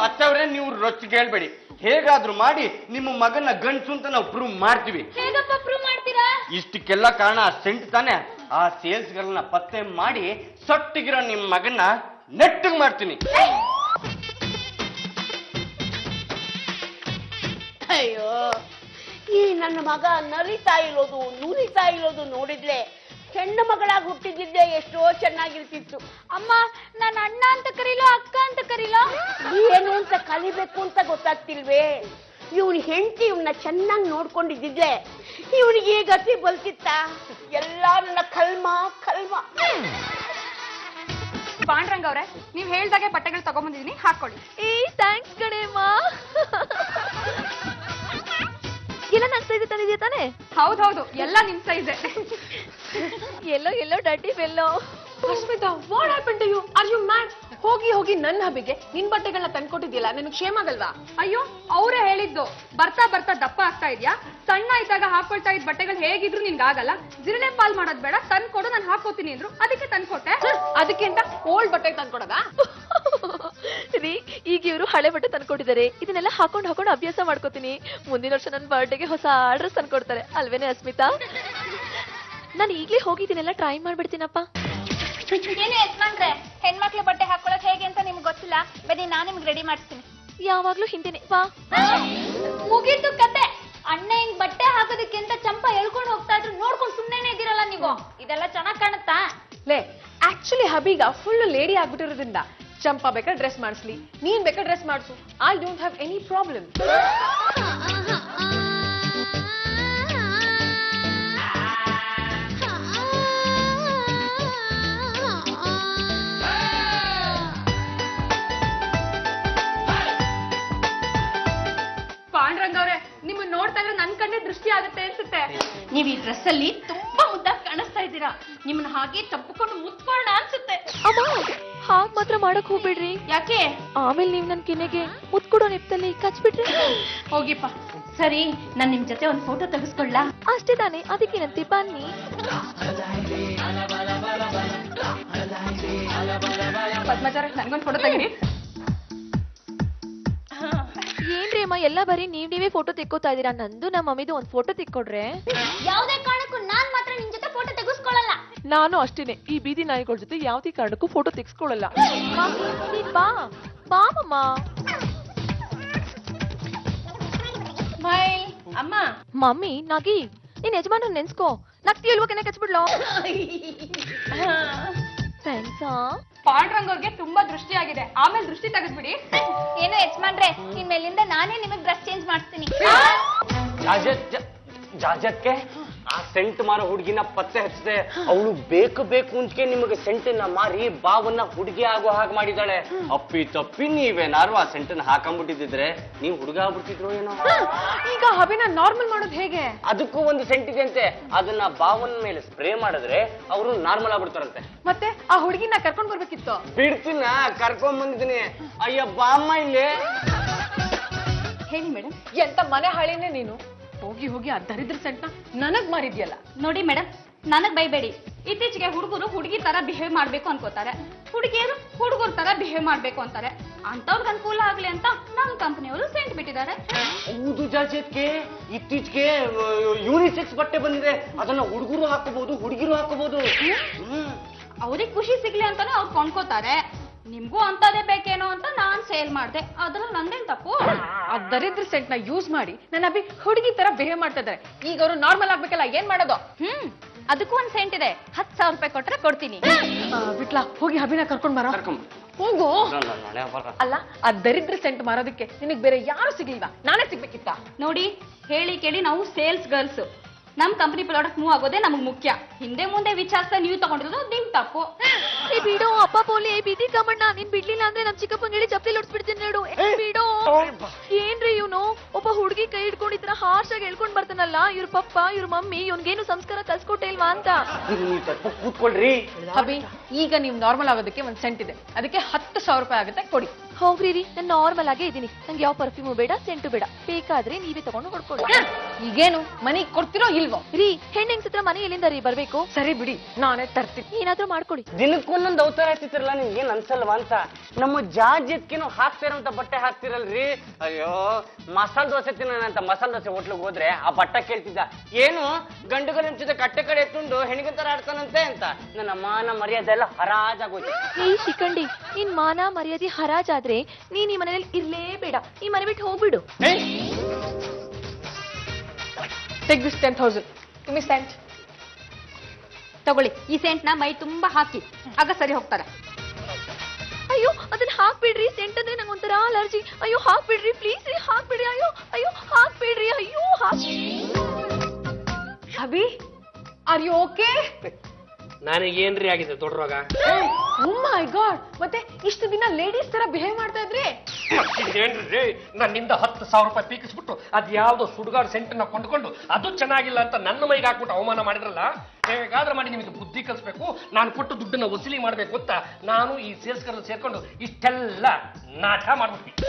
ಅತ್ತವ್ರೆ, ನೀವು ರೊಚ್ಚಿಗೆ ಹೇಳ್ಬೇಡಿ. ಹೇಗಾದ್ರೂ ಮಾಡಿ ನಿಮ್ಮ ಮಗನ ಗಂಡ್ಸು ಅಂತ ನಾವು ಪ್ರೂವ್ ಮಾಡ್ತೀವಿ. ಹೇಗಪ್ಪ ಪ್ರೂವ್ ಮಾಡ್ತೀರಾ? ಇಷ್ಟಕ್ಕೆಲ್ಲ ಕಾರಣ ಆ ಸೆಂಟ್ ತಾನೆ. ಆ ಸೇಲ್ಸ್ ಗಳನ್ನ ಪತ್ತೆ ಮಾಡಿ ಸೊಟ್ಟಿಗಿರೋ ನಿಮ್ಮ ಮಗನ ನೆಟ್ಟಿಗೆ ಮಾಡ್ತೀನಿ. ಅಯ್ಯೋ, ಈ ನನ್ನ ಮಗ ನಲಿತಾ ಇರೋದು ನೂರಿತಾ ಇರೋದು ನೋಡಿದ್ರೆ ಹೆಣ್ಣು ಮಗಳಾಗಿ ಹುಟ್ಟಿದ್ದೆ ಎಷ್ಟೋ ಚೆನ್ನಾಗಿರ್ತಿತ್ತು. ಅಮ್ಮ ನಾನು ಅಣ್ಣ ಅಂತ ಕರೀಲೋ ಅಕ್ಕ ಅಂತ ಕರೀಲೋ? ಏನು ಅಂತ ಕಲಿಬೇಕು ಅಂತ ಗೊತ್ತಾಗ್ತಿಲ್ವೇ? ಇವನ್ ಹೆಂಡತಿ ಇವನ್ನ ಚೆನ್ನಾಗಿ ನೋಡ್ಕೊಂಡಿದ್ದಿದ್ರೆ ಇವನಿಗೆ ಈ ಗತಿ ಬಲ್ತಿತ್ತ? ಎಲ್ಲ ನನ್ನ ಕಲ್ಮ. ಪಾಂಡ್ರಂಗ್ ಅವ್ರೆ, ನೀವ್ ಹೇಳ್ದಾಗೆ ಬಟ್ಟೆಗಳು ತಗೊಂಬಂದಿದೀನಿ, ಹಾಕೊಳ್ಳಿ. ಏ ಥ್ಯಾಂಕ್ಸ್ ಕಣೇಮ್ಮ. ಎಲ್ಲ ನನ್ ಸೈಜ್ ತಂದಿದ್ಯಾ ತಾನೆ? ಹೌದೌದು, ಎಲ್ಲ ನಿಮ್ ಸೈಜೆ. ಎಲ್ಲೋ ಡರ್ಟಿ ಬೆಲ್ಲೋ. Asmita, what happen to you? Are you mad? ಹೋಗಿ ನನ್ನ ಹಬ್ಬಿಗೆ ನಿನ್ ಬಟ್ಟೆಗಳನ್ನ ತಂದ್ಕೊಟ್ಟಿದ್ಯಲ್ಲ, ನನಗೆ ಕ್ಷೇಮ ಆಗಲ್ವಾ? ಅಯ್ಯೋ, ಅವರೇ ಹೇಳಿದ್ದು ಬರ್ತಾ ಬರ್ತಾ ದಪ್ಪ ಆಗ್ತಾ ಇದ್ಯಾ, ಸಣ್ಣ ಇದ್ದಾಗ ಹಾಕೊಳ್ತಾ ಇದ್ ಬಟ್ಟೆಗಳು ಹೇಗಿದ್ರು ನಿನ್ಗಾಗಲ್ಲ, ಜಿರಳೆ ಪಾಲ್ ಮಾಡೋದ್ ಬೇಡ, ತಂದ್ಕೊಡು, ನಾನು ಹಾಕೋತೀನಿ ಅಂದ್ರು, ಅದಕ್ಕೆ ತಂದ್ಕೊಟ್ಟೆ. ಅದಕ್ಕೆ ಅಂತ ಓಲ್ಡ್ ಬಟ್ಟೆ ತಂದ್ಕೊಡೋದಾ? ರೀ, ಈಗ ಇವರು ಹಳೆ ಬಟ್ಟೆ ತಂದ್ಕೊಟ್ಟಿದ್ದಾರೆ. ಇದನ್ನೆಲ್ಲ ಹಾಕೊಂಡು ಅಭ್ಯಾಸ ಮಾಡ್ಕೋತೀನಿ. ಮುಂದಿನ ವರ್ಷ ನನ್ನ ಬರ್ಡೇಗೆ ಹೊಸ ಡ್ರೆಸ್ ತಂದ್ಕೊಡ್ತಾರೆ ಅಲ್ವೇನೆ ಅಸ್ಮಿತಾ? ನಾನು ಈಗಲೇ ಹೋಗಿ ಇದನ್ನೆಲ್ಲ ಟ್ರೈ ಮಾಡ್ಬಿಡ್ತೀನಪ್ಪ. ಏನು ಯಜಮಾನ್ರೆ, ಹೆಣ್ಮಕ್ಳ ಬಟ್ಟೆ ಹಾಕೊಳಕ್ ಹೇಗೆ ಅಂತ ನಿಮ್ಗೆ ಗೊತ್ತಿಲ್ಲ? ಬನ್ನಿ ನಾನು ನಿಮ್ಗೆ ರೆಡಿ ಮಾಡಿಸ್ತೀನಿ. ಯಾವಾಗ್ಲೂ ಹಿಂದಿನಿ ಬಾ. ಮುಗೀತು ಕತೆ. ಅಣ್ಣ ಹಿಂಗ್ ಬಟ್ಟೆ ಹಾಕೋದಕ್ಕೆ ಅಂತ ಚಂಪಾ ಎಳ್ಕೊಂಡು ಹೋಗ್ತಾ ಇದ್ರು, ನೋಡ್ಕೊಂಡು ಸುಮ್ಮನೆ ಇದ್ದೀರಲ್ಲ ನೀವು. ಇದೆಲ್ಲ ಚೆನ್ನಾಗ್ ಕಾಣುತ್ತಾ? ಲೇ, ಆಕ್ಚುಲಿ ಹಬೀಗ ಫುಲ್ ಲೇಡಿ ಆಗ್ಬಿಟ್ಟಿರೋದ್ರಿಂದ ಚಂಪಾ ಬೇಕಾ ಡ್ರೆಸ್ ಮಾಡಿಸ್ಲಿ, ನೀನ್ ಬೇಕಾ ಡ್ರೆಸ್ ಮಾಡಿಸು. I don't have any problem. Pandrang ಅವ್ರೆ, ನಿಮ್ಮನ್ನ ನೋಡ್ತಾ ಇದ್ರೆ ನನ್ ಕಣ್ಣೆ ದೃಷ್ಟಿ ಆಗುತ್ತೆ ಅನ್ಸುತ್ತೆ. ನೀವ್ ಈ ಡ್ರೆಸ್ ಅಲ್ಲಿ ತುಂಬಾ ಮುದ್ದಾಗಿ ಕಾಣಿಸ್ತಾ ಇದ್ದೀರಾ. ನಿಮ್ಮನ್ನ ಹಾಗೆ ತಪ್ಪಿಕೊಂಡು ಮುತ್ಕೊಳ್ಳೋಣ ಅನ್ಸುತ್ತೆ. ಅಮ್ಮ, ಹಾಗ್ ಮಾತ್ರ ಮಾಡಕ್ ಹೋಗ್ಬಿಡ್ರಿ. ಯಾಕೆ? ಆಮೇಲೆ ನೀವ್ ನನ್ ಕೆನೆಗೆ ಮುತ್ಕೊಡೋ ನಿಪ್ತಲ್ಲಿ ಕಚ್ಬಿಟ್ರಿ. ಹೋಗಿಪ್ಪ. ಸರಿ, ನಾನ್ ನಿಮ್ ಜೊತೆ ಒಂದ್ ಫೋಟೋ ತೆಗೆಸ್ಕೊಳ್ಳಾ? ಅಷ್ಟೇ ತಾನೆ, ಅದಕ್ಕೇನಂತೆ, ಬನ್ನಿ. ಪದ್ಮಚಾರ, ನನ್ಗೊಂದ್ ಫೋಟೋ ತೆಗಿರಿ. ಏನ್ರಿ ಅಮ್ಮ, ಎಲ್ಲ ಬರೀ ನೀವೇ ಫೋಟೋ ತೆಕ್ಕೋತಾ ಇದೀರಾ. ನಂದು ನಮ್ಮ ಮಮ್ಮಿದು ಒಂದ್ ಫೋಟೋ ತೆಕ್ಕೊಡ್ರೆ. ಯಾವ್ದೇ ಕಾರಣಕ್ಕೂ ನಾನ್ ಮಾತ್ರ ನಿಮ್ ಜೊತೆ ಫೋಟೋ ತೆಗೆಸ್ಕೊಳ್ಳಲ್ಲ. ನಾನು ಅಷ್ಟೇನೆ, ಈ ಬೀದಿ ನಾಯಿಗಳ ಜೊತೆ ಯಾವ್ದೇ ಕಾರಣಕ್ಕೂ ಫೋಟೋ ತೆಗ್ಸ್ಕೊಳ್ಳಲ್ಲ. ಬಾ ಬಾ ಮಮ್ಮ. ಸ್ಮೈಲ್. ಅಮ್ಮ, ಮಮ್ಮಿ ನಗಿ, ನೀನ್ ಯಜಮಾನ ನೆನ್ಸ್ಕೋ. ನಗ್ತಿ ಅಲ್ವಾ ಕೆನೆ ಕಚ್ಬಿಡ್ಲೋ? ಥ್ಯಾಂಕ್ಸ್. ಪಾಂಡ್ರಂಗ್ ಅವ್ರಿಗೆ ತುಂಬಾ ದೃಷ್ಟಿ ಆಗಿದೆ, ಆಮೇಲೆ ದೃಷ್ಟಿ ತೆಗೆದ್ಬಿಡಿ. ಏನು ಯಜಮಾನ್ರೆ, ಇನ್ಮೇಲಿಂದ ನಾನೇ ನಿಮಗ್ ಡ್ರೆಸ್ ಚೇಂಜ್ ಮಾಡಿಸ್ತೀನಿ. ಜಾಜಕ್ಕೆ ಆ ಸೆಂಟ್ ಮಾರೋ ಹುಡುಗಿನ ಪತ್ತೆ ಹಚ್ಚದೆ ಅವಳು ಬೇಕು ಅಂತ್ಕೆ ನಿಮಗೆ ಸೆಂಟನ್ನ ಮಾರಿ ಬಾವನ್ನ ಹುಡುಗಿ ಆಗೋ ಹಾಗೆ ಮಾಡಿದಾಳೆ. ಅಪ್ಪಿ ತಪ್ಪಿ ನೀವೇನಾರು ಆ ಸೆಂಟನ್ನ ಹಾಕೊಂಡ್ಬಿಟ್ಟಿದ್ರೆ ನೀವು ಹುಡುಗ ಆಗ್ಬಿಡ್ತಿದ್ರು ಏನೋ. ಈಗ ಹಬಿನ ನಾರ್ಮಲ್ ಮಾಡೋದು ಹೇಗೆ? ಅದಕ್ಕೂ ಒಂದು ಸೆಂಟ್ ಇದೆ ಅಂತೆ. ಅದನ್ನ ಬಾವನ್ ಮೇಲೆ ಸ್ಪ್ರೇ ಮಾಡಿದ್ರೆ ಅವರು ನಾರ್ಮಲ್ ಆಗ್ಬಿಡ್ತಾರಂತೆ. ಮತ್ತೆ ಆ ಹುಡುಗಿನ ಕರ್ಕೊಂಡ್ ಬರ್ಬೇಕಿತ್ತು. ಬಿಡ್ತೀನ, ಕರ್ಕೊಂಡ್ ಬಂದಿದ್ದೀನಿ. ಅಯ್ಯ ಬಾಮ್ಮ ಇಲ್ಲಿ. ಹೇಳಿ ಮೇಡಮ್. ಎಂತ ಮನೆ ಹಾಳಿನೇ ನೀನು. ಹೋಗಿ ಆ ದರಿದ್ರ ಸೆಂಟ್ನ ನನಗ್ ಮಾರಿದ್ಯಲ್ಲ. ನೋಡಿ ಮೇಡಮ್, ನನಗ್ ಬೈಬೇಡಿ. ಇತ್ತೀಚೆಗೆ ಹುಡುಗರು ಹುಡುಗಿ ತರ ಬಿಹೇವ್ ಮಾಡ್ಬೇಕು ಅನ್ಕೋತಾರೆ, ಹುಡುಗಿಯರು ಹುಡುಗರ ತರ ಬಿಹೇವ್ ಮಾಡ್ಬೇಕು ಅಂತಾರೆ. ಅಂತವ್ರಿಗೆ ಅನುಕೂಲ ಆಗ್ಲಿ ಅಂತ ನಮ್ ಕಂಪನಿಯವರು ಸೆಂಟ್ ಬಿಟ್ಟಿದ್ದಾರೆ. ಹೌದು ಜಾಜಕ್ಕೆ, ಇತ್ತೀಚೆಗೆ ಯೂನಿಸೆಕ್ಸ್ ಬಟ್ಟೆ ಬಂದಿದೆ. ಅದನ್ನ ಹುಡುಗರು ಹಾಕೋಬಹುದು, ಹುಡುಗಿರು ಹಾಕೋಬಹುದು. ಅವ್ರಿಗೆ ಖುಷಿ ಸಿಗ್ಲಿ ಅಂತಾನೆ ಅವ್ರು ಕೊಂಡ್ಕೋತಾರೆ. ನಿಮ್ಗೂ ಅಂತದೇ ಬೇಕೇನೋ ಅಂತ ನಾನ್ ಸೇಲ್ ಮಾಡ್ದೆ, ಅದ್ರಲ್ಲಿ ನಂದೇನ್ ತಪ್ಪು? ಆ ದರಿದ್ರ ಸೆಂಟ್ ನ ಯೂಸ್ ಮಾಡಿ ನನ್ನ ಅಭಿ ಹುಡುಗಿ ತರ ಬಿಹೇವ್ ಮಾಡ್ತಾ ಇದ್ದಾರೆ. ಈಗ ಅವರು ನಾರ್ಮಲ್ ಆಗ್ಬೇಕಲ್ಲ, ಏನ್ ಮಾಡೋದು? ಅದಕ್ಕೂ ಒಂದ್ ಸೆಂಟ್ ಇದೆ, 10,000 ರೂಪಾಯಿ ಕೊಟ್ರೆ ಕೊಡ್ತೀನಿ. ಬಿಟ್ಲಾ, ಹೋಗಿ ಅಭಿನ ಕರ್ಕೊಂಡ್ ಬರೋ. ಹೋಗು. ಅಲ್ಲ, ಆ ದರಿದ್ರ ಸೆಂಟ್ ಮಾರೋದಕ್ಕೆ ನಿನಗ್ ಬೇರೆ ಯಾರು ಸಿಗ್ಲಿಲ್ವಾ? ನಾನೇ ಸಿಗ್ಬೇಕಿತ್ತ? ನೋಡಿ, ಹೇಳಿ ಕೇಳಿ ನಾವು ಸೇಲ್ಸ್ ಗರ್ಲ್ಸ್. ನಮ್ ಕಂಪನಿ ಪ್ರಾಡಕ್ಟ್ ಮೂವ್ ಆಗೋದೇ ನಮಗ್ ಮುಖ್ಯ. ಹಿಂದೆ ಮುಂದೆ ವಿಚಾರಿಸ್ತಾ ನೀವು ತಗೊಂಡಿರೋದು ನಿಮ್ ತಪ್ಪು. ಏ ಬಿಡೋ ಅಪ್ಪ ಪೋಲಿ, ಏ ಬೀದಿ ಕಾಮಣ್ಣ, ನೀನ್ ಬಿಡ್ಲಿಲ್ಲ ಅಂದ್ರೆ ನಮ್ ಚಿಕ್ಕಪ್ಪಂಗ್ ಹೇಳಿ ಚಪ್ಪಲಿ ಹೊಡ್ಸ್ಬಿಡ್ತೀನಿ ನೋಡು. ಏ ಬಿಡೋ. ಏನ್ರಿ ಇವನು ಒಬ್ಬ ಹುಡುಗಿ ಕೈ ಹಿಡ್ಕೊಂಡಿದ್ರ ಹಾರ್ಷ್ ಆಗಿ ಹೇಳ್ಕೊಂಡ್ ಬರ್ತಾನಲ್ಲ, ಇವ್ರ ಪಪ್ಪ ಇವ್ರ ಮಮ್ಮಿ ಇವ್ನ್ಗೇನು ಸಂಸ್ಕಾರ ಕಲ್ಸ್ಕೊಟ್ಟೆ ಇಲ್ವಾ ಅಂತ. ನೀವು ಸ್ವಲ್ಪ ಕೂತ್ಕೊಳ್ರಿ. ಅಭಿ, ಈಗ ನೀವು ನಾರ್ಮಲ್ ಆಗೋದಕ್ಕೆ ಒಂದ್ ಸೆಂಟ್ ಇದೆ, ಅದಕ್ಕೆ 10,000 ರೂಪಾಯಿ ಆಗುತ್ತೆ, ಕೊಡಿ. ಹೋಗ್ರಿ ರೀ, ನಾನು ನಾರ್ಮಲ್ ಆಗೇ ಇದೀನಿ. ನಂಗೆ ಯಾವ ಪರ್ಫ್ಯೂಮು ಬೇಡ, ಸೆಂಟು ಬೇಡ. ಬೇಕಾದ್ರೆ ನೀವೇ ತಗೊಂಡು ಹೊಡ್ಕೊಳ್ಳಿ. ಈಗೇನು ಮನೆಗೆ ಕೊಡ್ತಿರೋ ಇಲ್ವೋ? ರೀ, ಹೆಣ್ಣಿಂಗ್ಸತ್ರ ಮನೆ ಎಲ್ಲಿಂದ ರೀ ಬರ್ಬೇಕು? ಸರಿ ಬಿಡಿ, ನಾನೇ ತರ್ತೀನಿ. ಏನಾದ್ರೂ ಮಾಡ್ಕೊಳ್ಳಿ. ದಿನಕ್ಕೊಂದೊಂದು ಅವತಾರ ಹಾಕ್ತಿರಲ್ಲ, ನಿಮ್ಗೆ ಏನ್ ಅನ್ಸಲ್ವಾ ಅಂತ. ನಮ್ಮ ಜಾಜ್ಯತ್ಕಿನೂ ಹಾಕ್ತಿರೋಂತ ಬಟ್ಟೆ ಹಾಕ್ತಿರಲ್ರಿ. ಅಯ್ಯೋ, ಮಸಾಲ ದೋಸೆ ತಿನ್ನೋಣಂತ ಮಸಾಲ ದೋಸೆ ಹೋಟ್ಲಿಗೆ ಹೋದ್ರೆ ಆ ಬಟ್ಟ ಕೇಳ್ತಿದ್ದ, ಏನು ಗಂಡುಗಳ ಮುಂಚಿದ ಕಟ್ಟೆ ಕಡೆ ಎತ್ತುಂಡು ಹೆಣ್ಣಿಗೆ ತರ ಆಡ್ತಾನಂತೆ ಅಂತ. ನನ್ನ ಮಾನ ಮರ್ಯಾದೆ ಎಲ್ಲ ಹರಾಜಾಗೋಯ್ತು. ಏ ಶಿಖಂಡಿ, ನಿನ್ ಮಾನ ಮರ್ಯಾದೆ ಹರಾಜಾದ್ರೆ ನೀನ್ ಈ ಮನೇಲಿ ಇರ್ಲೇಬೇಡ, ಈ ಮನೆ ಬಿಟ್ಟು ಹೋಗ್ಬಿಡು. Take this 10,000. Give me cent. ತಗೊಳ್ಳಿ, ಈ ಸೆಂಟ್ ನ ಮೈ ತುಂಬಾ ಹಾಕಿ, ಆಗ ಸರಿ ಹೋಗ್ತಾರೆ. ಅಯ್ಯೋ ಅದನ್ನ ಹಾಕ್ಬಿಡ್ರಿ, ಸೆಂಟ್ ಅಂದ್ರೆ ನಂಗೆ ಒಂಥರ ಅಲರ್ಜಿ. ಅಯ್ಯೋ ಹಾಕ್ಬಿಡ್ರಿ ಪ್ಲೀಸ್ ರೀ, ಹಾಕ್ಬಿಡ್ರಿ. ಅಯ್ಯೋ ಅಯ್ಯೋ ಹಾಕ್ಬಿಡ್ರಿ, ಅಯ್ಯೋ ಅಭಿ, ಆರ್ ಯು ಓಕೆ? ನನಗೇನ್ರಿ ಆಗಿದೆ ದೊಡ್ಡ ರೋಗ? ಓ ಮೈ ಗಾಡ್, ಮತ್ತೆ ಇಷ್ಟು ದಿನ ಲೇಡೀಸ್ ತರ ಬಿಹೇವ್ ಮಾಡ್ತಾ ಇದ್ರಿ. ಏನ್ರಿ, ನನ್ನಿಂದ 10,000 ರೂಪಾಯಿ ಪೀಕಿಸ್ಬಿಟ್ಟು ಅದ್ ಯಾವ್ದೋ ಸುಡ್ಗಾಡ್ ಸೆಂಟನ್ನ ಕೊಂಡ್ಕೊಂಡು ಅದು ಚೆನ್ನಾಗಿಲ್ಲ ಅಂತ ನನ್ನ ಮೈಗೆ ಹಾಕ್ಬಿಟ್ಟು ಅವಮಾನ ಮಾಡಿದ್ರಲ್ಲ. ಹೇಗಾದ್ರೂ ಮಾಡಿ ನಿಮಗೆ ಬುದ್ಧಿ ಕಲಿಸ್ಬೇಕು, ನಾನು ಕೊಟ್ಟು ದುಡ್ಡನ್ನ ವಸೂಲಿ ಮಾಡ್ಬೇಕು ಅಂತ ನಾನು ಈ ಸೇಲ್ಸ್ ಸೇರ್ಕೊಂಡು ಇಷ್ಟೆಲ್ಲ ನಾಟ ಮಾಡ್ಬಿಟ್ಟಿ.